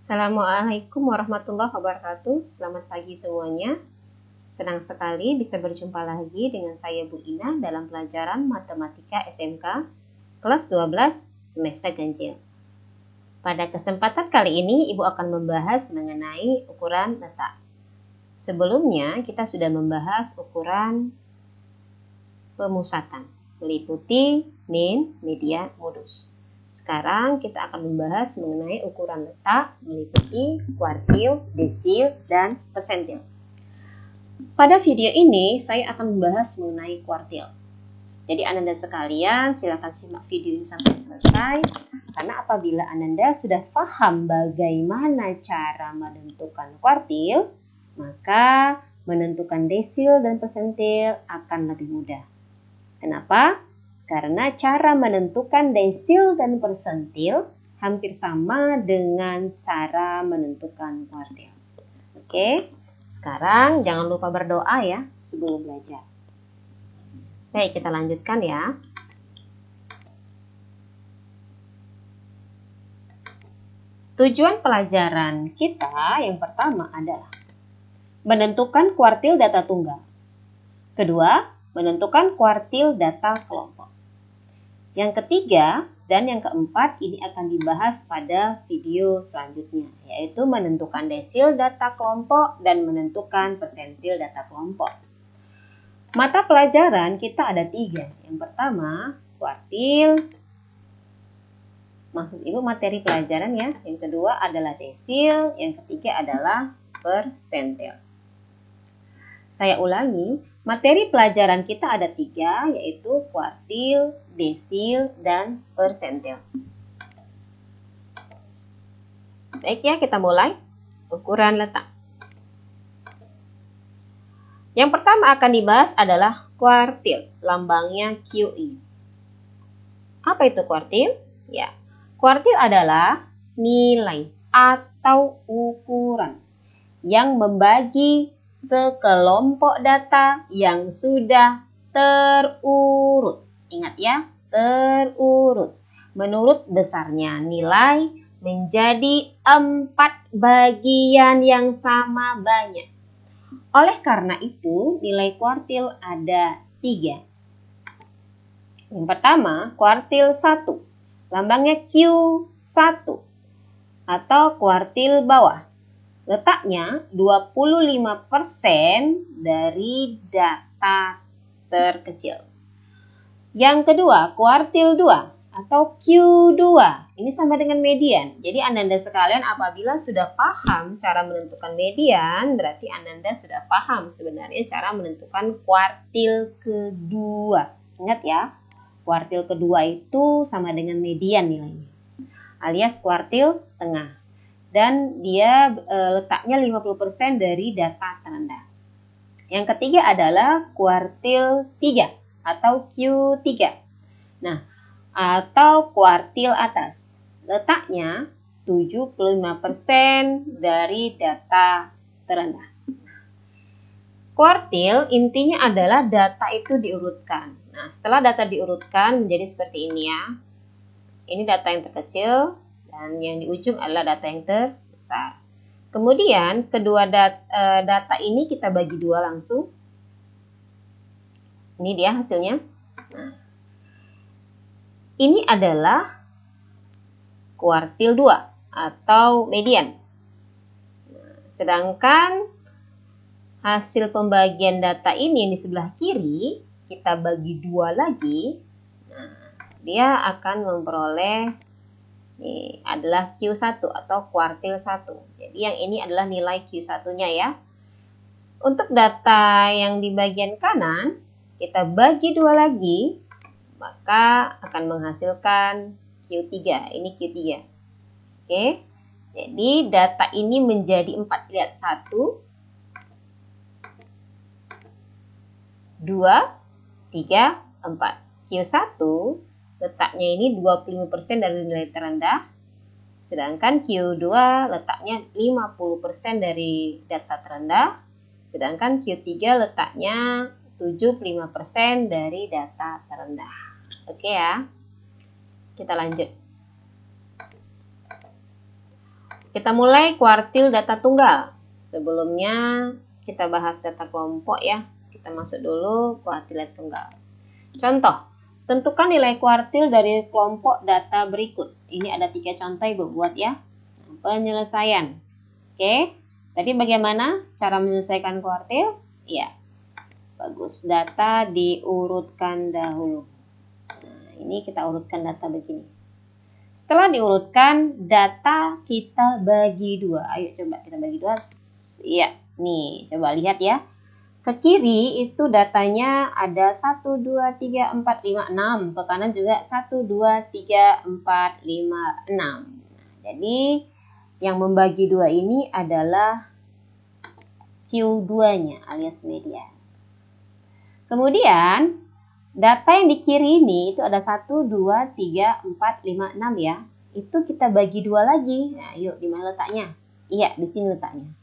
Assalamualaikum warahmatullahi wabarakatuh. Selamat pagi semuanya. Senang sekali bisa berjumpa lagi dengan saya Bu Ina dalam pelajaran Matematika SMK kelas 12 semester ganjil. Pada kesempatan kali ini Ibu akan membahas mengenai ukuran letak. Sebelumnya kita sudah membahas ukuran pemusatan, meliputi min, median, modus. Sekarang kita akan membahas mengenai ukuran letak meliputi kuartil, desil, dan persentil. Pada video ini saya akan membahas mengenai kuartil. Jadi Ananda sekalian silakan simak video ini sampai selesai, karena apabila Ananda sudah paham bagaimana cara menentukan kuartil, maka menentukan desil dan persentil akan lebih mudah. Kenapa? Karena cara menentukan desil dan persentil hampir sama dengan cara menentukan kuartil. Oke, sekarang jangan lupa berdoa ya sebelum belajar. Baik, kita lanjutkan ya. Tujuan pelajaran kita yang pertama adalah menentukan kuartil data tunggal. Kedua, menentukan kuartil data kelompok. Yang ketiga dan yang keempat ini akan dibahas pada video selanjutnya, yaitu menentukan desil data kelompok dan menentukan persentil data kelompok. Mata pelajaran kita ada 3. Yang pertama, kuartil. Maksud Ibu materi pelajaran ya. Yang kedua adalah desil, yang ketiga adalah persentil. Saya ulangi, materi pelajaran kita ada 3, yaitu kuartil, desil, dan persentil. Baik ya, kita mulai. Ukuran letak. Yang pertama akan dibahas adalah kuartil, lambangnya QI. Apa itu kuartil? Ya, kuartil adalah nilai atau ukuran yang membagi sekelompok data yang sudah terurut. Ingat ya, terurut. Menurut besarnya nilai menjadi 4 bagian yang sama banyak. Oleh karena itu, nilai kuartil ada 3. Yang pertama, kuartil 1. Lambangnya Q1 atau kuartil bawah. Letaknya 25% dari data terkecil. Yang kedua, kuartil 2 atau Q2. Ini sama dengan median. Jadi Ananda sekalian apabila sudah paham cara menentukan median, berarti Ananda sudah paham sebenarnya cara menentukan kuartil kedua. Ingat ya, kuartil kedua itu sama dengan median nilainya, alias kuartil tengah. Dan dia letaknya 50% dari data terendah. Yang ketiga adalah kuartil 3 atau Q3. Nah, atau kuartil atas. Letaknya 75% dari data terendah. Kuartil intinya adalah data itu diurutkan. Nah, setelah data diurutkan menjadi seperti ini ya. Ini data yang terkecil. Dan yang di ujung adalah data yang terbesar. Kemudian kedua data ini kita bagi 2 langsung. Ini dia hasilnya. Nah, ini adalah kuartil 2 atau median. Nah, sedangkan hasil pembagian data ini yang di sebelah kiri kita bagi 2 lagi. Nah, dia akan memperoleh ini adalah Q1 atau kuartil 1. Jadi yang ini adalah nilai Q1-nya ya. Untuk data yang di bagian kanan, kita bagi 2 lagi, maka akan menghasilkan Q3. Ini Q3. Oke. Jadi data ini menjadi 4. Lihat 1, 2, 3, 4. Q1 letaknya ini 25% dari nilai terendah, sedangkan Q2 letaknya 50% dari data terendah, sedangkan Q3 letaknya 75% dari data terendah. Oke ya, kita lanjut. Kita mulai kuartil data tunggal. Sebelumnya kita bahas data kelompok ya. Kita masuk dulu kuartil data tunggal. Contoh, tentukan nilai kuartil dari kelompok data berikut. Ini ada 3 contoh Ibu buat ya. Penyelesaian. Oke, tadi bagaimana cara menyelesaikan kuartil? Ya, bagus. Data diurutkan dahulu. Nah, ini kita urutkan data begini. Setelah diurutkan, data kita bagi 2. Ayo coba kita bagi 2. Iya, nih coba lihat ya. Ke kiri itu datanya ada 1, 2, 3, 4, 5, 6. Ke kanan juga 1, 2, 3, 4, 5, 6. Jadi yang membagi 2 ini adalah Q2-nya alias median. Kemudian data yang di kiri ini itu ada 1, 2, 3, 4, 5, 6 ya. Itu kita bagi 2 lagi. Nah, yuk di mana letaknya? Iya, di sini letaknya.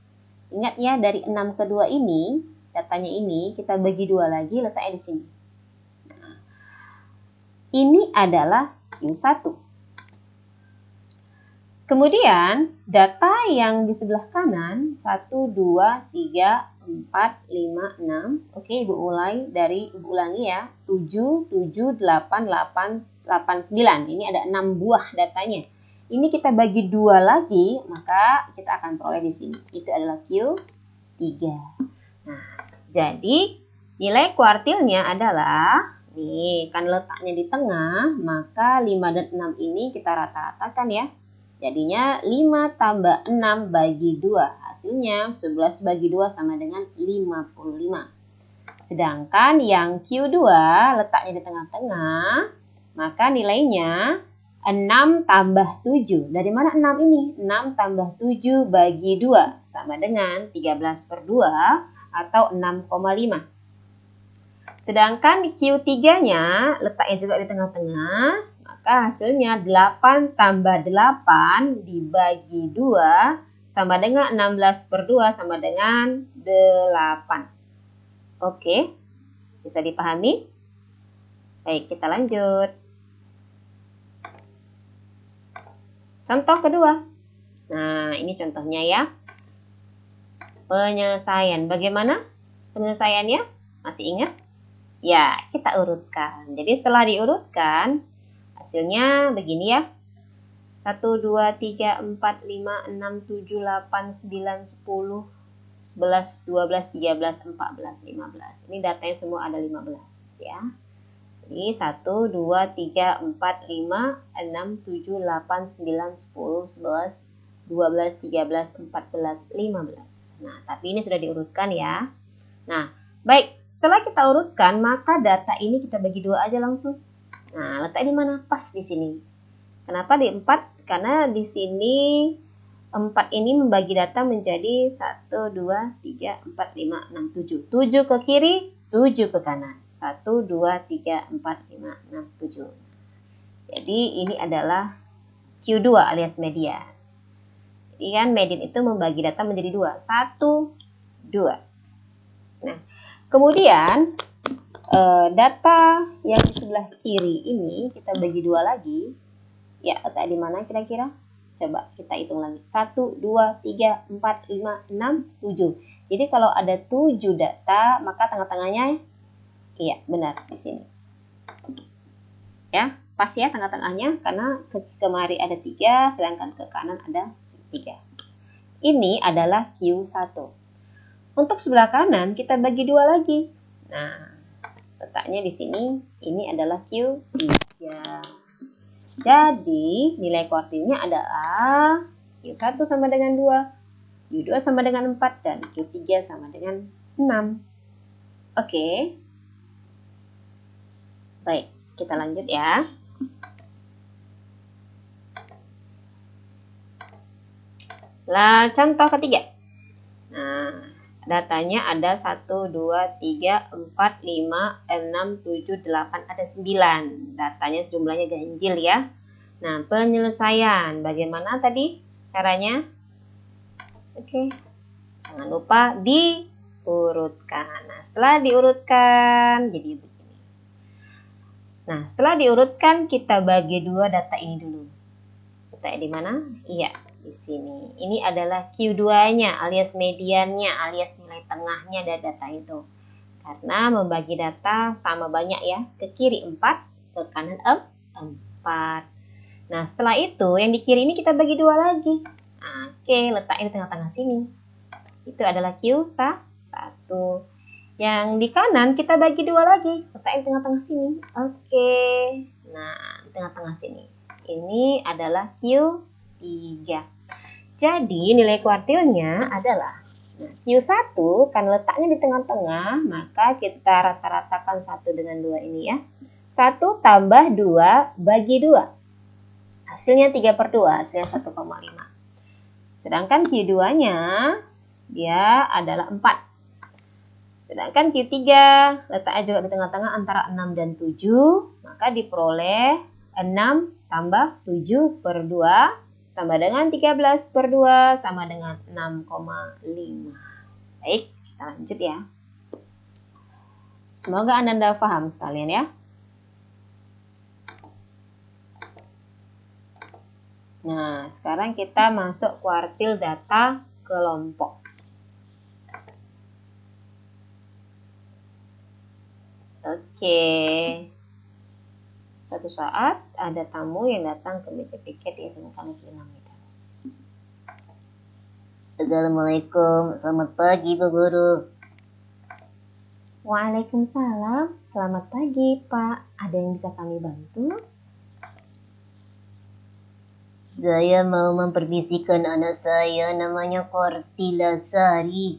Ingat ya, dari 6 ke 2 ini, datanya ini kita bagi 2 lagi, letaknya di sini. Nah, ini adalah Q1. Kemudian data yang di sebelah kanan 1, 2, 3, 4, 5, 6. Oke, Ibu ulangi ya. 7, 7, 8, 8, 8, 9. Ini ada 6 buah datanya. Ini kita bagi 2 lagi, maka kita akan peroleh di sini. Itu adalah Q3. Nah, jadi nilai kuartilnya adalah, nih kan letaknya di tengah, maka 5 dan 6 ini kita rata-ratakan ya. Jadinya 5 tambah 6 bagi 2. Hasilnya 11 bagi 2 sama dengan 55. Sedangkan yang Q2 letaknya di tengah-tengah, maka nilainya 6 tambah 7. Dari mana 6 ini? 6 tambah 7 bagi 2 sama dengan 13/2 atau 6,5. Sedangkan Q3-nya letaknya juga di tengah-tengah. Maka hasilnya 8 tambah 8 dibagi 2 sama dengan 16/2 sama dengan 8. Oke, bisa dipahami? Baik, kita lanjut. Contoh kedua. Nah, ini contohnya ya. Penyelesaian. Bagaimana penyelesaiannya? Masih ingat? Ya, kita urutkan. Jadi setelah diurutkan, hasilnya begini ya. 1, 2, 3, 4, 5, 6, 7, 8, 9, 10, 11, 12, 13, 14, 15. Ini datanya semua ada 15 ya. Jadi 1, 2, 3, 4, 5, 6, 7, 8, 9, 10, 11, 12, 13, 14, 15. Nah, tapi ini sudah diurutkan ya. Nah, baik. Setelah kita urutkan, maka data ini kita bagi 2 aja langsung. Nah, letaknya di mana? Pas di sini. Kenapa di 4? Karena di sini 4 ini membagi data menjadi 1, 2, 3, 4, 5, 6, 7. 7 ke kiri, 7 ke kanan. 1, 2, 3, 4, 5, 6, 7. Jadi ini adalah Q2 alias median. Jadi kan median itu membagi data menjadi 2. 1, 2. Nah, kemudian data yang di sebelah kiri ini kita bagi 2 lagi. Ya, letak di mana kira-kira? Coba kita hitung lagi. 1, 2, 3, 4, 5, 6, 7. Jadi kalau ada 7 data, maka tengah-tengahnya, iya benar di sini. Ya, pas ya tengah-tengahnya karena ke kemari ada 3, sedangkan ke kanan ada 3. Ini adalah Q1. Untuk sebelah kanan kita bagi 2 lagi. Nah, letaknya di sini, ini adalah Q3. Jadi, nilai kuartilnya adalah Q1 sama dengan 2, Q2 sama dengan 4, dan Q3 sama dengan 6. Oke. Baik, kita lanjut ya. Lah, contoh ketiga. Nah, datanya ada 1, 2, 3, 4, 5, 6, 7, 8, ada 9. Datanya jumlahnya ganjil ya. Nah, penyelesaian. Bagaimana tadi caranya? Oke. Jangan lupa diurutkan. Nah, setelah diurutkan, jadi begini. Nah, setelah diurutkan, kita bagi 2 data ini dulu. Letaknya di mana? Iya, di sini. Ini adalah Q2-nya alias mediannya alias nilai tengahnya dari data itu. Karena membagi data sama banyak ya, ke kiri 4, ke kanan 4. Nah, setelah itu yang di kiri ini kita bagi 2 lagi. Nah, oke, letaknya di tengah-tengah sini. Itu adalah Q1. Yang di kanan kita bagi 2 lagi, letaknya di tengah-tengah sini. Oke. Nah, di tengah-tengah sini. Ini adalah Q3. Jadi nilai kuartilnya adalah Q1 kan letaknya di tengah-tengah, maka kita rata-ratakan 1 dengan 2 ini ya. 1 tambah 2 bagi 2. Hasilnya 3/2, hasilnya 1,5. Sedangkan Q2-nya dia adalah 4. Sedangkan Q3 letaknya juga di tengah-tengah antara 6 dan 7, maka diperoleh 6 tambah 7/2 sama dengan 13/2 sama dengan 6,5. Baik, kita lanjut ya. Semoga Anda paham sekalian ya. Nah, sekarang kita masuk kuartil data kelompok. Oke. Suatu saat ada tamu yang datang ke meja piket di SMK Negeri 6 Medan. Assalamualaikum, selamat pagi Bu Guru. Waalaikumsalam, selamat pagi Pak. Ada yang bisa kami bantu? Saya mau mempermisikan anak saya, namanya Kortila Sari.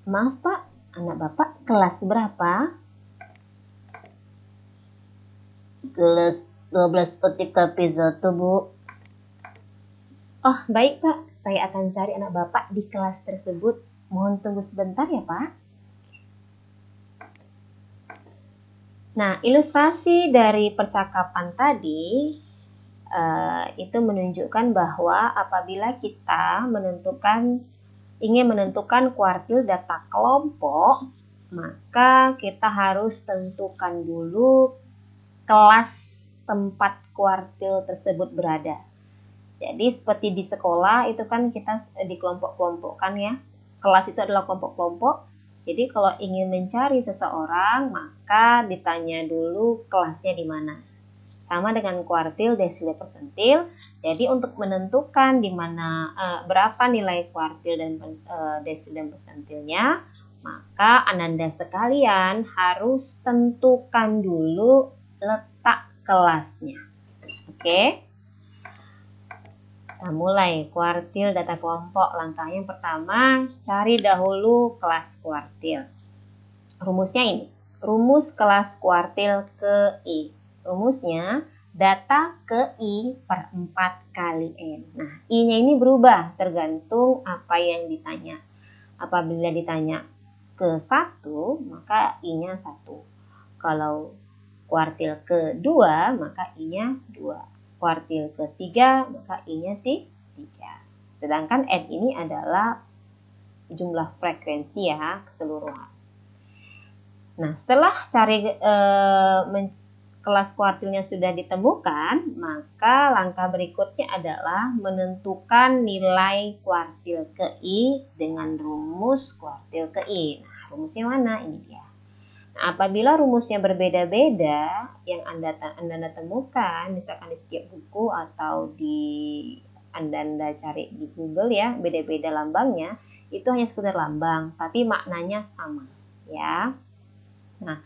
Maaf Pak, anak Bapak kelas berapa? Kelas 12 OTKP 1, Bu. Oh, baik Pak. Saya akan cari anak Bapak di kelas tersebut. Mohon tunggu sebentar ya, Pak. Nah, ilustrasi dari percakapan tadi itu menunjukkan bahwa apabila kita ingin menentukan kuartil data kelompok, maka kita harus tentukan dulu kelas tempat kuartil tersebut berada. Jadi seperti di sekolah itu kan kita dikelompok-kelompokkan ya. Kelas itu adalah kelompok-kelompok. Jadi kalau ingin mencari seseorang maka ditanya dulu kelasnya di mana. Sama dengan kuartil, desil, persentil. Jadi untuk menentukan di mana berapa nilai kuartil dan desil dan persentilnya, maka Ananda sekalian harus tentukan dulu letak kelasnya. Oke. Kita mulai kuartil data kelompok. Langkah yang pertama, cari dahulu kelas kuartil. Rumusnya ini. Rumus kelas kuartil ke I. Rumusnya data ke I per 4 kali N. Nah, I-nya ini berubah tergantung apa yang ditanya. Apabila ditanya ke 1, maka I-nya 1. Kalau kuartil kedua, maka I-nya 2. Kuartil ketiga, maka I-nya 3. Sedangkan N ini adalah jumlah frekuensi ya, keseluruhan. Nah, setelah cari kelas kuartilnya sudah ditemukan, maka langkah berikutnya adalah menentukan nilai kuartil ke I dengan rumus kuartil ke I. Nah, rumusnya mana? Ini dia. Nah, apabila rumusnya berbeda-beda yang Anda temukan, misalkan di setiap buku atau Anda cari di Google ya, beda-beda lambangnya, itu hanya sekedar lambang, tapi maknanya sama ya. Nah,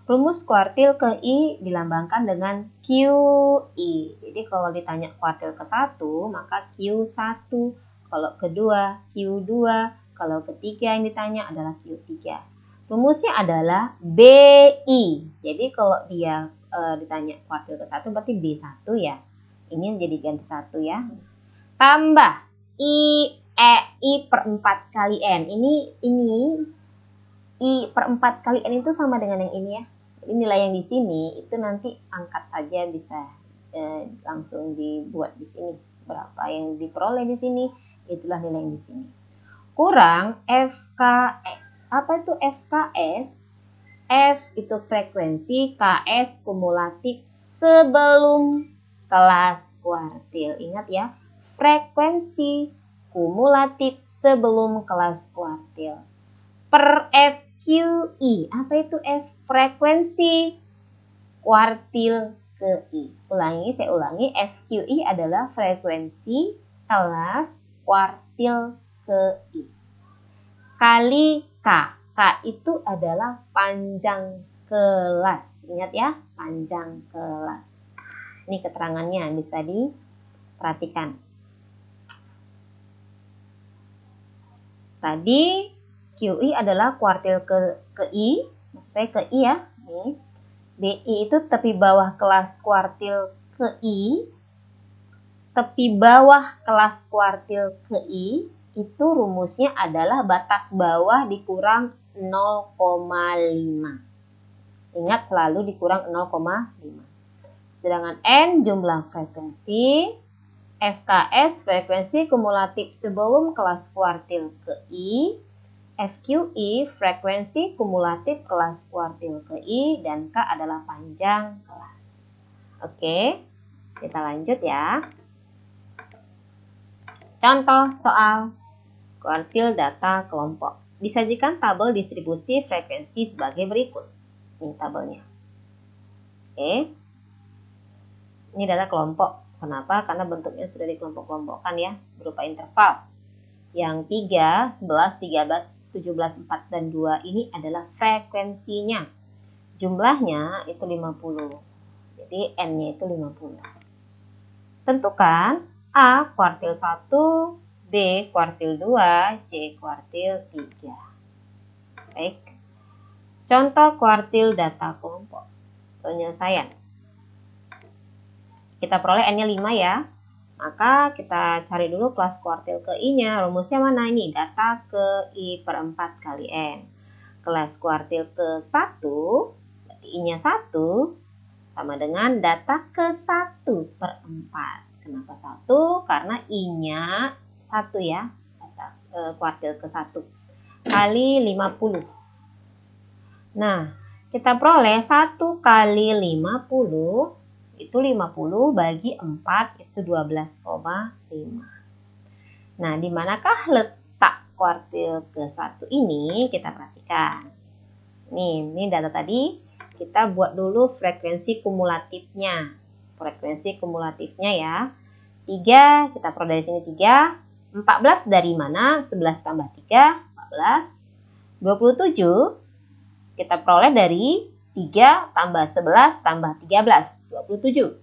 rumus kuartil ke I dilambangkan dengan QI. Jadi kalau ditanya kuartil ke-1, maka Q1. Kalau kedua, Q2. Kalau ketiga yang ditanya adalah Q3. Rumusnya adalah BI. Jadi kalau dia ditanya kuartil ke-1 berarti B1 ya. Ini jadi ganti 1 ya. Tambah I per 4 kali N. Ini I per 4 kali N itu sama dengan yang ini ya. Jadi nilai yang di sini itu nanti angkat saja bisa langsung dibuat di sini. Berapa yang diperoleh di sini, itulah nilai yang di sini. Kurang FKS. Apa itu FKS? F itu frekuensi, KS kumulatif sebelum kelas kuartil. Ingat ya, frekuensi kumulatif sebelum kelas kuartil. Per FQI. Apa itu F? Frekuensi kuartil ke I. Saya ulangi. FQI adalah frekuensi kelas kuartil ke I. Kali K. K itu adalah panjang kelas. Ingat ya, panjang kelas. Ini keterangannya bisa diperhatikan. Tadi QI adalah kuartil ke I. Maksud saya ke I ya. Nih. BI itu tepi bawah kelas kuartil ke I. Tepi bawah kelas kuartil ke I. Itu rumusnya adalah batas bawah dikurang 0,5. Ingat selalu dikurang 0,5. Sedangkan N jumlah frekuensi, FKS frekuensi kumulatif sebelum kelas kuartil ke I, FQI frekuensi kumulatif kelas kuartil ke I, dan K adalah panjang kelas. Oke, kita lanjut ya. Contoh soal kuartil data kelompok. Disajikan tabel distribusi frekuensi sebagai berikut. Ini tabelnya. Oke. Ini data kelompok. Kenapa? Karena bentuknya sudah dikelompok-kelompokkan ya, berupa interval. Yang 3, 11, 13, 17, 4, dan 2 ini adalah frekuensinya. Jumlahnya itu 50. Jadi N-nya itu 50. Tentukan A kuartil 1, B kuartil 2, C kuartil 3. Baik. Contoh kuartil data kelompok. Penyelesaian. Kita peroleh N-nya 5 ya. Maka kita cari dulu kelas kuartil ke I-nya. Rumusnya mana ini? Data ke I per 4 kali N. Kelas kuartil ke 1, berarti I-nya 1, sama dengan data ke 1 per 4. Kenapa 1? Karena I-nya 1 ya. Data kuartil ke 1. Kali 50. Nah, kita peroleh 1 kali 50 itu 50 bagi 4 itu 12,5. Nah, di manakah letak kuartil ke 1 ini? Kita perhatikan. Ini data tadi. Kita buat dulu frekuensi kumulatifnya. Frekuensi kumulatifnya ya. 3, kita peroleh dari sini 3. 14 dari mana? 11 tambah 3, 14. 27, kita peroleh dari 3 tambah 11 tambah 13, 27.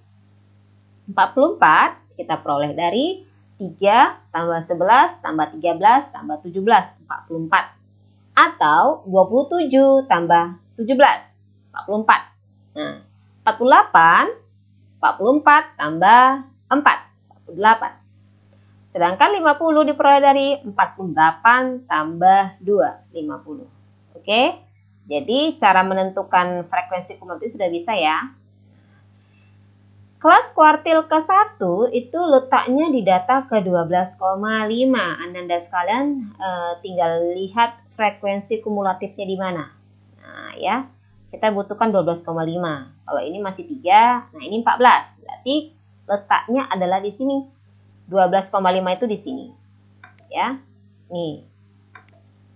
44 kita peroleh dari 3 tambah 11 tambah 13 tambah 17, 44. Atau 27 tambah 17, 44. Nah, 48, 44 tambah 4, 48. Sedangkan 50 diperoleh dari 48 tambah 2, 50. Oke? Jadi cara menentukan frekuensi kumulatif sudah bisa ya. Kelas kuartil ke 1 itu letaknya di data ke 12,5. Anda sekalian tinggal lihat frekuensi kumulatifnya di mana. Nah ya, kita butuhkan 12,5. Kalau ini masih 3, nah ini 14. Berarti letaknya adalah di sini. 12,5 itu di sini. Ya, nih.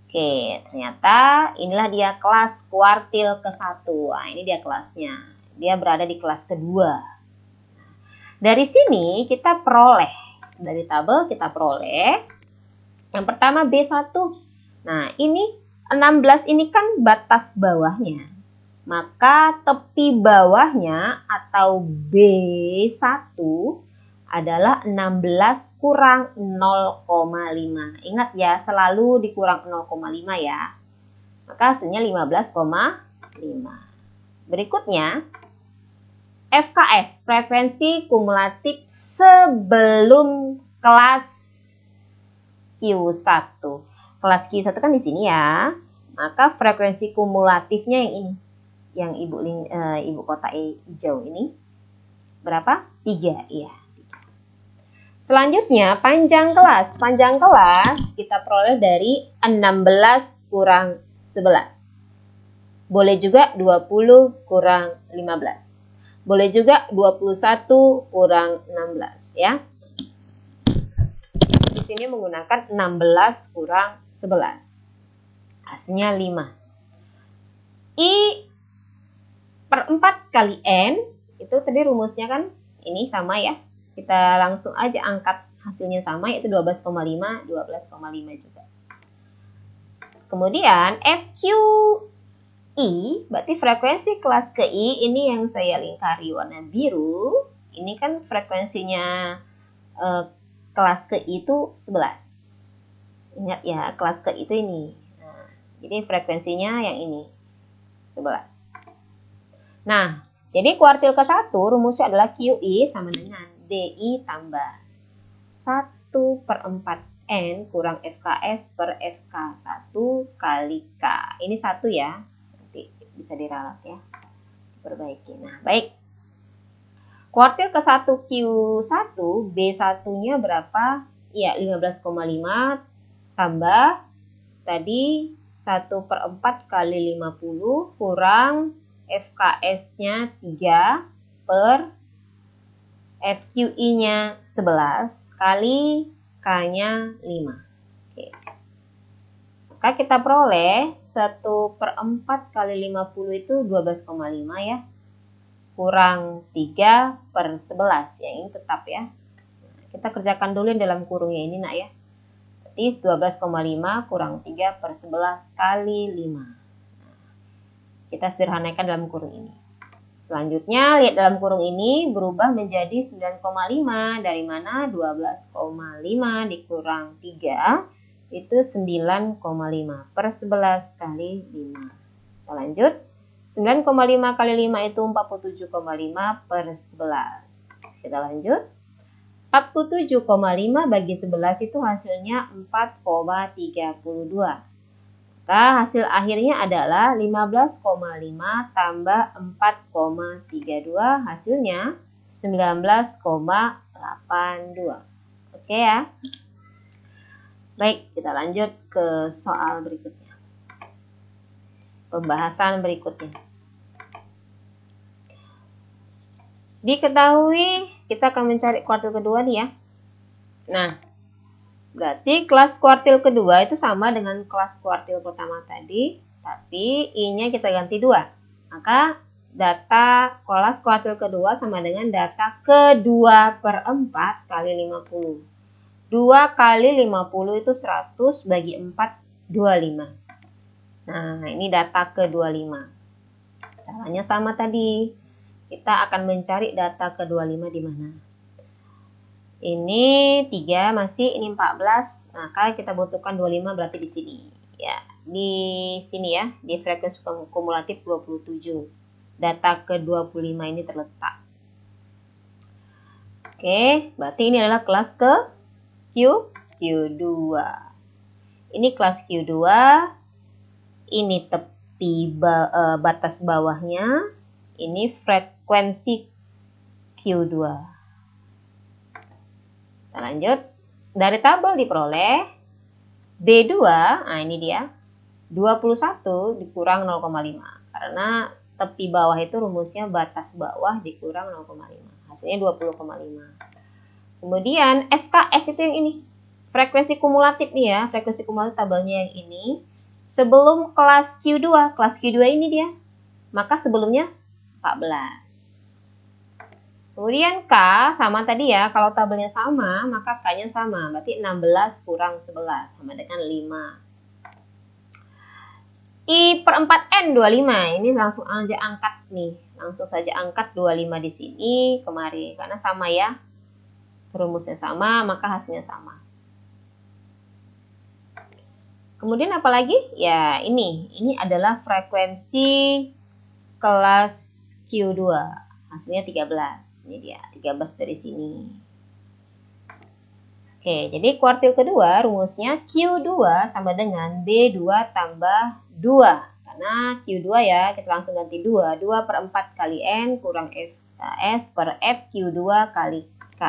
Oke, ternyata inilah dia kelas kuartil ke 1. Nah, ini dia kelasnya. Dia berada di kelas kedua. Dari sini kita peroleh. Dari tabel kita peroleh. Yang pertama B1. Nah, ini 16 ini kan batas bawahnya. Maka tepi bawahnya atau B1 adalah 16 kurang 0,5. Ingat ya, selalu dikurang 0,5 ya. Maka hasilnya 15,5. Berikutnya, FKS, frekuensi kumulatif sebelum kelas Q1. Kelas Q1 kan di sini ya. Maka frekuensi kumulatifnya yang ini. Yang ibu kotak hijau ini. Berapa? 3, iya. Selanjutnya, panjang kelas. Panjang kelas kita peroleh dari 16 kurang 11. Boleh juga 20 kurang 15. Boleh juga 21 kurang 16 ya. Di sini menggunakan 16 kurang 11. Hasilnya 5. I per 4 kali N, itu tadi rumusnya kan ini sama ya. Kita langsung aja angkat hasilnya sama, yaitu 12,5, 12,5 juga. Kemudian FQI, berarti frekuensi kelas ke I, ini yang saya lingkari warna biru. Ini kan frekuensinya kelas ke I itu 11. Ingat ya, kelas ke I itu ini. Nah, jadi frekuensinya yang ini, 11. Nah, jadi kuartil ke-1 rumusnya adalah QI sama dengan DI tambah 1/4 N kurang FKS per FK1 kali K. Ini 1 ya, nanti bisa diralat ya, diperbaiki. Nah, baik. Kuartil ke-1 Q1, B1-nya berapa? Iya, 15,5 tambah tadi 1/4 kali 50 kurang FKS-nya 3 per FQI-nya 11 kali K-nya 5. Oke. Maka kita peroleh 1/4 kali 50 itu 12,5 ya. Kurang 3 per 11. Yang ini tetap ya. Kita kerjakan dulu yang dalam kurungnya ini nak ya. Berarti 12,5 kurang 3 per 11 kali 5. Kita sederhanakan dalam kurung ini. Selanjutnya, lihat dalam kurung ini berubah menjadi 9,5. Dari mana? 12,5 dikurang 3, itu 9,5 per 11 kali 5. Kita lanjut. 9,5 kali 5 itu 47,5 per 11. Kita lanjut. 47,5 bagi 11 itu hasilnya 4,32. Maka hasil akhirnya adalah 15,5 tambah 4,32, hasilnya 19,82. Oke ya. Baik, kita lanjut ke soal berikutnya. Pembahasan berikutnya. Diketahui kita akan mencari kuartil kedua nih ya. Nah, berarti kelas kuartil kedua itu sama dengan kelas kuartil pertama tadi, tapi I-nya kita ganti 2. Maka data kelas kuartil kedua sama dengan data ke-2/4 kali 50. 2 kali 50 itu 100 bagi 4, 25. Nah, ini data ke-25. Caranya sama tadi. Kita akan mencari data ke-25 di mana? Ini 3 masih, ini 14. Maka kita butuhkan 25 berarti di sini. Ya, di sini ya, di frekuensi kumulatif 27. Data ke-25 ini terletak. Oke, berarti ini adalah kelas ke Q2. Ini kelas Q2. Ini tepi batas bawahnya. Ini frekuensi Q2. Kita lanjut. Dari tabel diperoleh B2, nah ini dia, 21 dikurang 0,5. Karena tepi bawah itu rumusnya batas bawah dikurang 0,5. Hasilnya 20,5. Kemudian FKS itu yang ini. Frekuensi kumulatif nih ya, frekuensi kumulatif tabelnya yang ini. Sebelum kelas Q2 ini dia. Maka sebelumnya 14. Kemudian K sama tadi ya, kalau tabelnya sama, maka K-nya sama. Berarti 16 kurang 11, sama dengan 5. I per 4N 25, ini langsung aja angkat nih. Langsung saja angkat 25 di sini, kemari. Karena sama ya, rumusnya sama, maka hasilnya sama. Kemudian apa lagi? Ya ini adalah frekuensi kelas Q2. Hasilnya 13. Ini dia, 13 dari sini. Oke, jadi kuartil kedua rumusnya Q2 sama dengan B2 tambah 2. Karena Q2 ya, kita langsung ganti 2. 2/4 kali N kurang FKS per FQ2 kali K.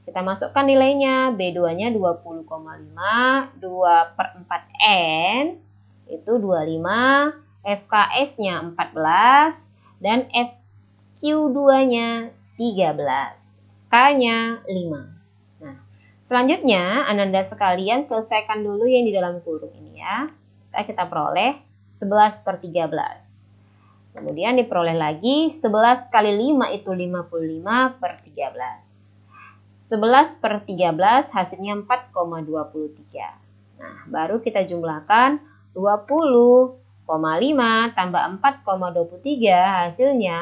Kita masukkan nilainya. B2-nya 20,5. 2/4 N itu 25. FKS-nya 14. Dan Q2-nya 13. K-nya 5. Nah, selanjutnya Ananda sekalian selesaikan dulu yang di dalam kurung ini ya. Kita peroleh 11 per 13. Kemudian diperoleh lagi 11 kali 5 itu 55 per 13. 11 per 13 hasilnya 4,23. Nah, baru kita jumlahkan 20,5 tambah 4,23 hasilnya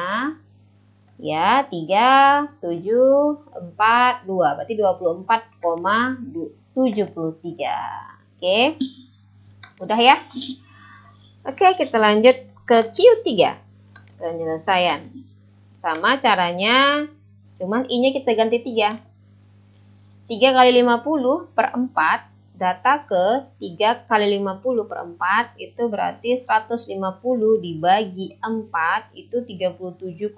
ya 3742. Berarti 24,73. Oke. Udah ya? Oke, kita lanjut ke Q3. Penyelesaian. Sama caranya, cuman I-nya kita ganti 3. 3 kali 50 per 4, data ke 3 kali 50 per 4, itu berarti 150 dibagi 4, itu 37,5.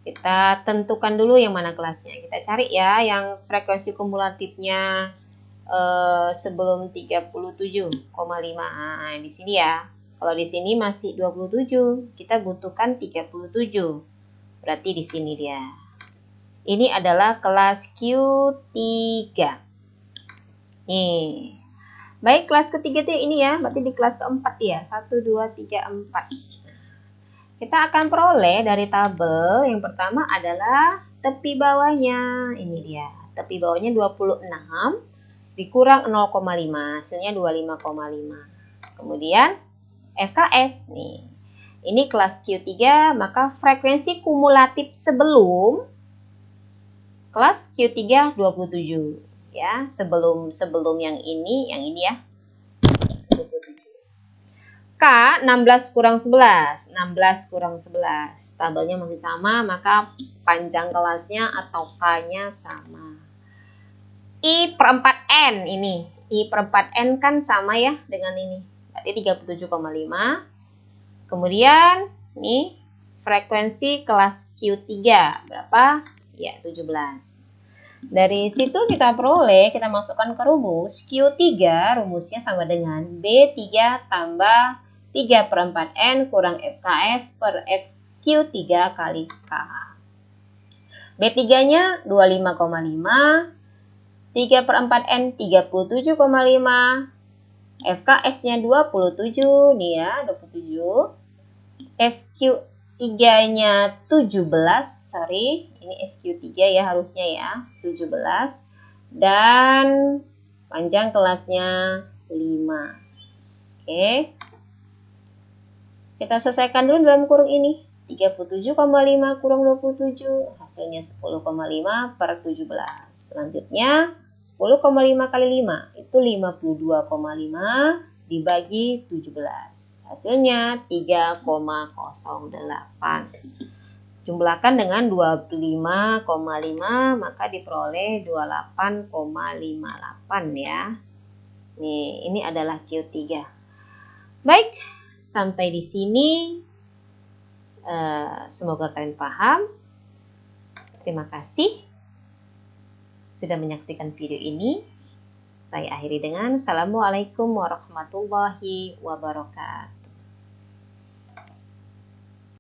Kita tentukan dulu yang mana kelasnya. Kita cari ya, yang frekuensi kumulatifnya sebelum 37,5. Nah, di sini ya. Kalau di sini masih 27, kita butuhkan 37. Berarti di sini dia. Ini adalah kelas Q3. Nih. Baik, kelas ketiga itu ini ya. Berarti di kelas keempat ya. 1, 2, 3, 4. Kita akan peroleh dari tabel. Yang pertama adalah tepi bawahnya. Ini dia. Tepi bawahnya 26. Dikurang 0,5. Hasilnya 25,5. Kemudian FKS nih. Ini kelas Q3, maka frekuensi kumulatif sebelum kelas Q3 27 ya, sebelum yang ini ya. 27. K 16 kurang 11. 16 kurang 11. Tabelnya masih sama, maka panjang kelasnya atau K-nya sama. I per 4N ini. I per 4N kan sama ya dengan ini. Berarti 37,5. Kemudian nih frekuensi kelas Q3 berapa? Ya, 17. Dari situ kita peroleh, kita masukkan ke rumus. Q3 rumusnya sama dengan B3 tambah 3 per 4N kurang FKS per FQ3 kali K. B3-nya 25,5. 3 per 4N 37,5. FKS-nya 27. Nih ya, 27. FQ3-nya 17. Sorry, ini FQ3 ya harusnya ya, 17. Dan panjang kelasnya 5. Oke. Kita selesaikan dulu dalam kurung ini. 37,5 kurang 27, hasilnya 10,5 per 17. Selanjutnya, 10,5 kali 5, itu 52,5 dibagi 17. Hasilnya 3,08. Jumlahkan dengan 25,5, maka diperoleh 28,58 ya. Nih, ini adalah Q3. Baik, sampai di sini semoga kalian paham. Terima kasih sudah menyaksikan video ini. Saya akhiri dengan Assalamualaikum warahmatullahi wabarakatuh.